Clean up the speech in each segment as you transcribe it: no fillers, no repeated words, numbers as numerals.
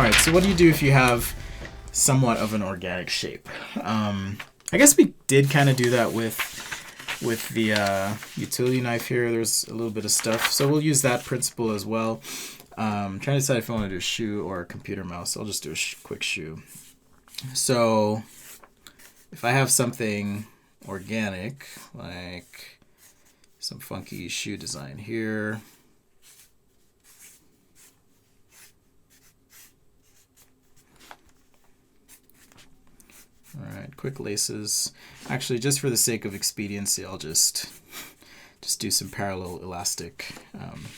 right, so what do you do if you have somewhat of an organic shape? I guess we did kind of do that with the utility knife here. There's a little bit of stuff, so we'll use that principle as well. I'm trying to decide if I want to do a shoe or a computer mouse. I'll just do a quick shoe. So if I have something organic, like some funky shoe design here, all right, quick laces. Actually, just for the sake of expediency, I'll just do some parallel elastic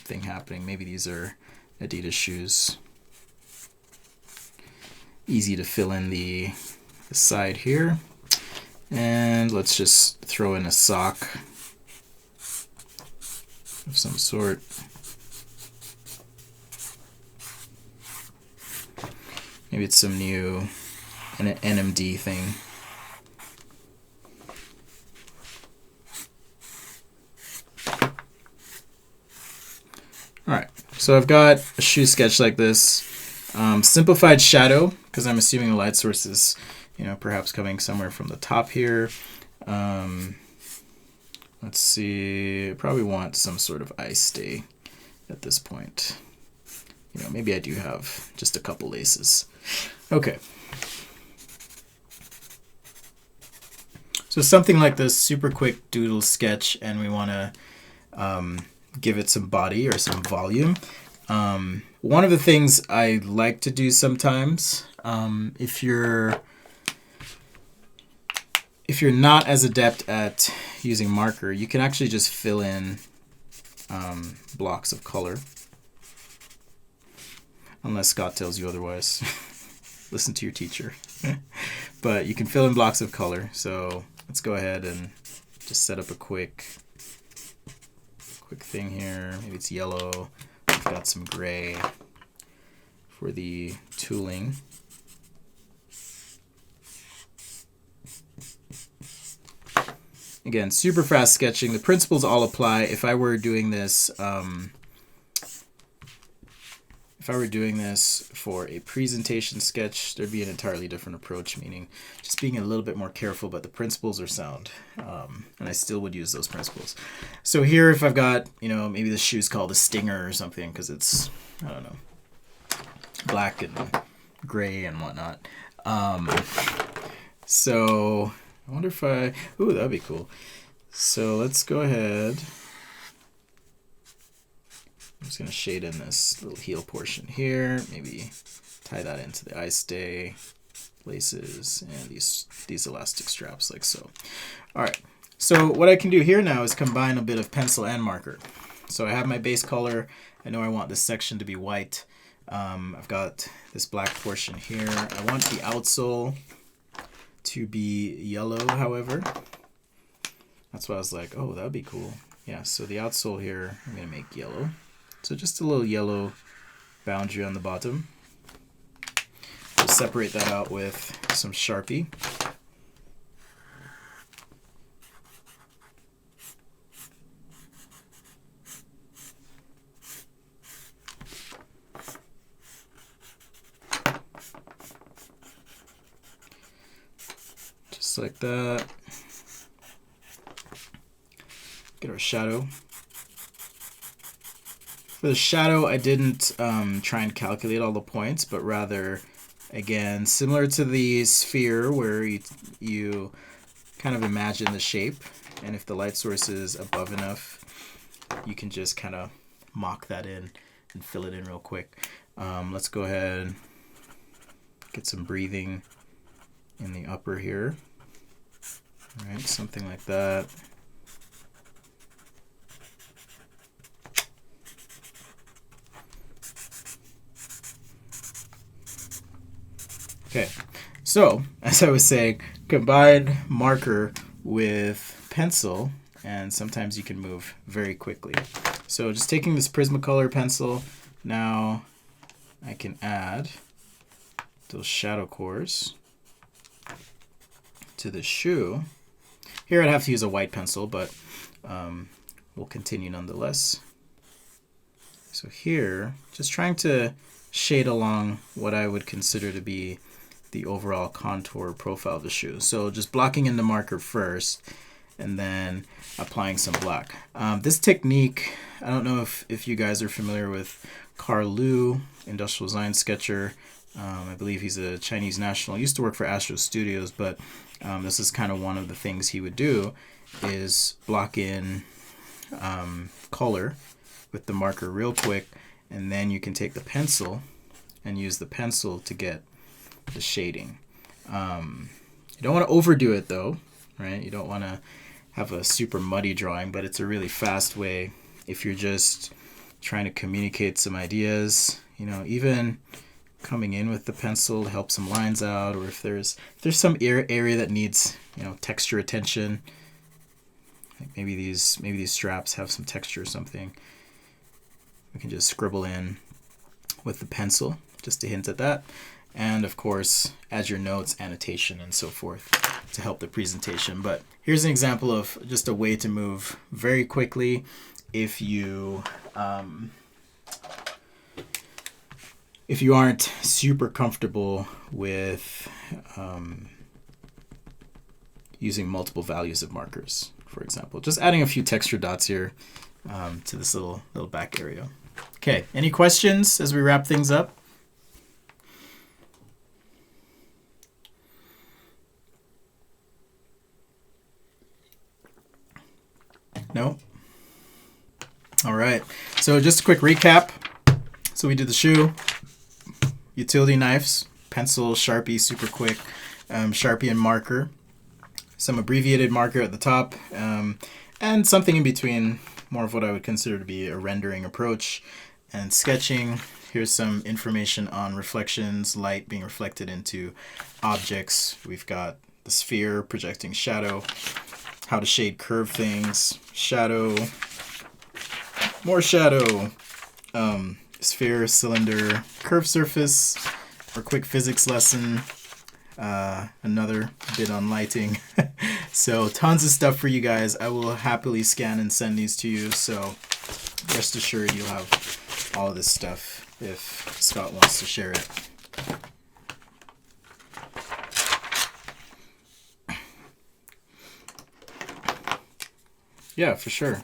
thing happening. Maybe these are Adidas shoes. Easy to fill in the side here. And let's just throw in a sock of some sort. Maybe it's some new NMD thing. All right, so I've got a shoe sketch like this. Simplified shadow, because I'm assuming the light source is, perhaps coming somewhere from the top here. Let's see, I probably want some sort of eye stay at this point. Maybe I do have just a couple laces. Okay. So something like this, super quick doodle sketch, and we want to give it some body or some volume. One of the things I like to do sometimes, if you're not as adept at using marker, you can actually just fill in blocks of color. Unless Scott tells you otherwise. Listen to your teacher. But you can fill in blocks of color. So let's go ahead and just set up a quick thing here. Maybe it's yellow. We've got some gray for the tooling. Again, super fast sketching. The principles all apply. If I were doing this, for a presentation sketch, there'd be an entirely different approach, meaning just being a little bit more careful, but the principles are sound. And I still would use those principles. So here, if I've got, maybe the shoe's called a Stinger or something, because it's, I don't know, black and gray and whatnot. So I wonder if ooh, that'd be cool. So let's go ahead. I'm just going to shade in this little heel portion here. Maybe tie that into the eye stay, laces, and these elastic straps like so. All right. So what I can do here now is combine a bit of pencil and marker. So I have my base color. I know I want this section to be white. I've got this black portion here. I want the outsole to be yellow, however. That's why I was like, oh, that would be cool. Yeah, so the outsole here, I'm going to make yellow. So just a little yellow boundary on the bottom. We'll separate that out with some Sharpie. Just like that. Get our shadow. For the shadow, I didn't try and calculate all the points, but rather, again, similar to the sphere where you kind of imagine the shape, and if the light source is above enough, you can just kind of mock that in and fill it in real quick. Let's go ahead and get some breathing in the upper here. All right, something like that. Okay, so as I was saying, combine marker with pencil, and sometimes you can move very quickly. So just taking this Prismacolor pencil, now I can add those shadow cores to the shoe. Here I'd have to use a white pencil, but we'll continue nonetheless. So here, just trying to shade along what I would consider to be the overall contour profile of the shoe. So just blocking in the marker first and then applying some black. This technique, I don't know if you guys are familiar with Carl Liu, industrial design sketcher. I believe he's a Chinese national. He used to work for Astro Studios, but this is kind of one of the things he would do is block in color with the marker real quick, and then you can take the pencil and use the pencil to get the shading. You don't want to overdo it though, right? You don't want to have a super muddy drawing, but it's a really fast way if you're just trying to communicate some ideas, you know, even coming in with the pencil to help some lines out, or if there's some area that needs, you know, texture attention, like maybe these straps have some texture or something, we can just scribble in with the pencil just to hint at that. And of course, add your notes, annotation, and so forth to help the presentation. But here's an example of just a way to move very quickly if you aren't super comfortable with using multiple values of markers, for example. Just adding a few texture dots here to this little back area. Okay, any questions as we wrap things up? No? All right, so just a quick recap. So we did the shoe, utility knives, pencil, Sharpie, super quick, Sharpie and marker, some abbreviated marker at the top, and something in between, more of what I would consider to be a rendering approach, and sketching. Here's some information on reflections, light being reflected into objects. We've got the sphere projecting shadow, how to shade curve things, shadow, more shadow, sphere, cylinder, curved surface, our quick physics lesson, another bit on lighting. So tons of stuff for you guys. I will happily scan and send these to you, so rest assured you'll have all of this stuff if Scott wants to share it. Yeah, for sure.